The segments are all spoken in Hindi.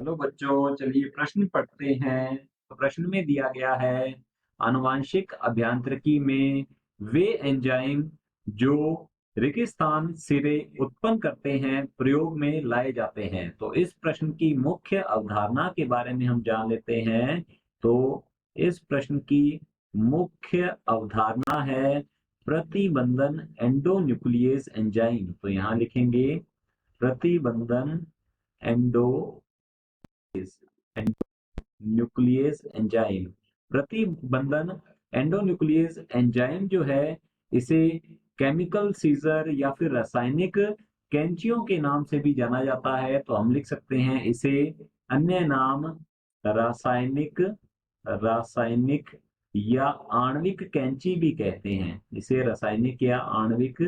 हेलो बच्चों, चलिए प्रश्न पढ़ते हैं। तो प्रश्न में दिया गया है, आनुवांशिक अभियांत्रिकी में वे एंजाइम जो रेगिस्तान सिरे उत्पन्न करते हैं प्रयोग में लाए जाते हैं। तो इस प्रश्न की मुख्य अवधारणा के बारे में हम जान लेते हैं। तो इस प्रश्न की मुख्य अवधारणा है प्रतिबंधन एंडोन्यूक्लियस एंजाइम। तो यहाँ लिखेंगे प्रतिबंधन एंडो न्यूक्लियस एंजाइम। प्रतिबंधन एंडोन्यूक्लियस एंजाइम जो है, इसे केमिकल सीजर या फिर रासायनिक कैंचियों के नाम से भी जाना जाता है। तो हम लिख सकते हैं इसे अन्य नाम रासायनिक रासायनिक या आणविक कैंची भी कहते हैं। इसे रासायनिक या आणविक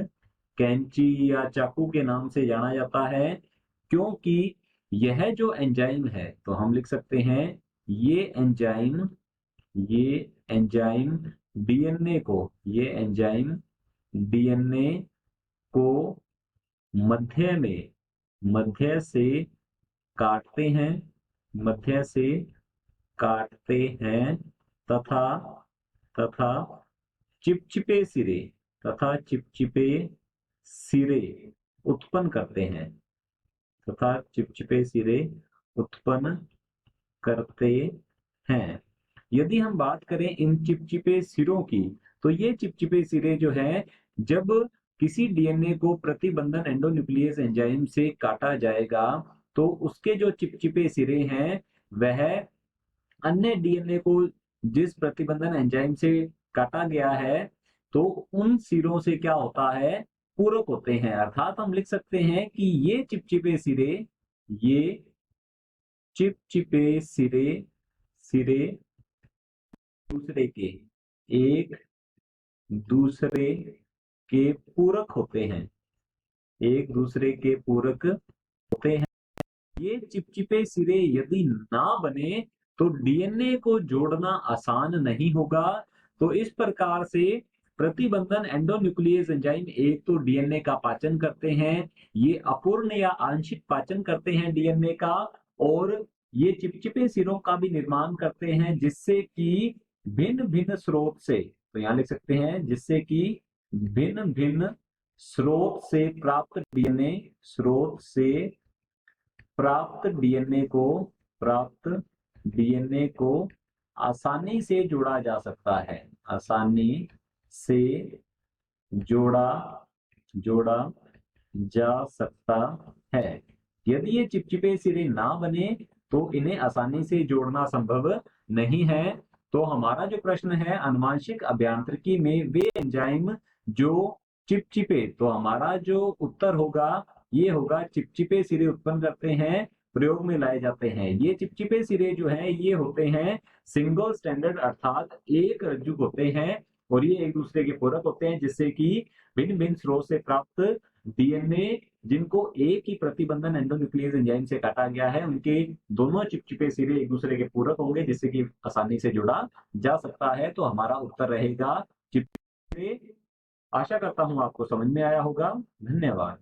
कैंची या चाकू के नाम से जाना जाता है, क्योंकि यह जो एंजाइम है, तो हम लिख सकते हैं ये एंजाइम डीएनए को ये एंजाइम डीएनए को मध्य से काटते हैं मध्य से काटते हैं तथा तथा चिपचिपे सिरे उत्पन्न करते हैं तथा चिपचिपे सिरे उत्पन्न करते हैं। यदि हम बात करें इन चिपचिपे सिरों की, तो ये चिपचिपे सिरे जो है, जब किसी डीएनए को प्रतिबंधन एंडोन्यूक्लियस एंजाइम से काटा जाएगा, तो उसके जो चिपचिपे सिरे हैं वह अन्य डीएनए को जिस प्रतिबंधन एंजाइम से काटा गया है, तो उन सिरों से क्या होता है, पूरक होते हैं। अर्थात हम लिख सकते हैं कि ये चिपचिपे सिरे दूसरे के एक दूसरे के पूरक होते हैं एक दूसरे के पूरक होते हैं। ये चिपचिपे सिरे यदि ना बने तो डीएनए को जोड़ना आसान नहीं होगा। तो इस प्रकार से प्रतिबंधन एंडोन्यूक्लियस एंजाइम एक तो डीएनए का पाचन करते हैं, ये अपूर्ण या आंशिक पाचन करते हैं डीएनए का, और ये चिपचिपे सिरों का भी निर्माण करते हैं, जिससे कि भिन्न भिन्न स्रोत से, तो यहाँ लिख सकते हैं, जिससे कि भिन्न भिन्न स्रोत से प्राप्त डीएनए को आसानी से जोड़ा जा सकता है आसानी से जोड़ा जा सकता है। यदि ये चिपचिपे सिरे ना बने तो इन्हें आसानी से जोड़ना संभव नहीं है। तो हमारा जो प्रश्न है, आनुवांशिक अभियांत्रिकी में वे एंजाइम जो चिपचिपे, तो हमारा जो उत्तर होगा ये होगा चिपचिपे सिरे उत्पन्न करते हैं, प्रयोग में लाए जाते हैं। ये चिपचिपे सिरे जो हैं ये होते हैं सिंगल स्टैंडर्ड, अर्थात एक रज्जुक होते हैं, और ये एक दूसरे के पूरक होते हैं, जिससे कि भिन्न भिन्न स्रोत से प्राप्त डीएनए जिनको एक ही प्रतिबंधन एंडोन्यूक्लियस एंजाइम से काटा गया है, उनके दोनों चिपचिपे सिरे एक दूसरे के पूरक होंगे, जिससे कि आसानी से जुड़ा जा सकता है। तो हमारा उत्तर रहेगा चिपचिपे। आशा करता हूं आपको समझ में आया होगा। धन्यवाद।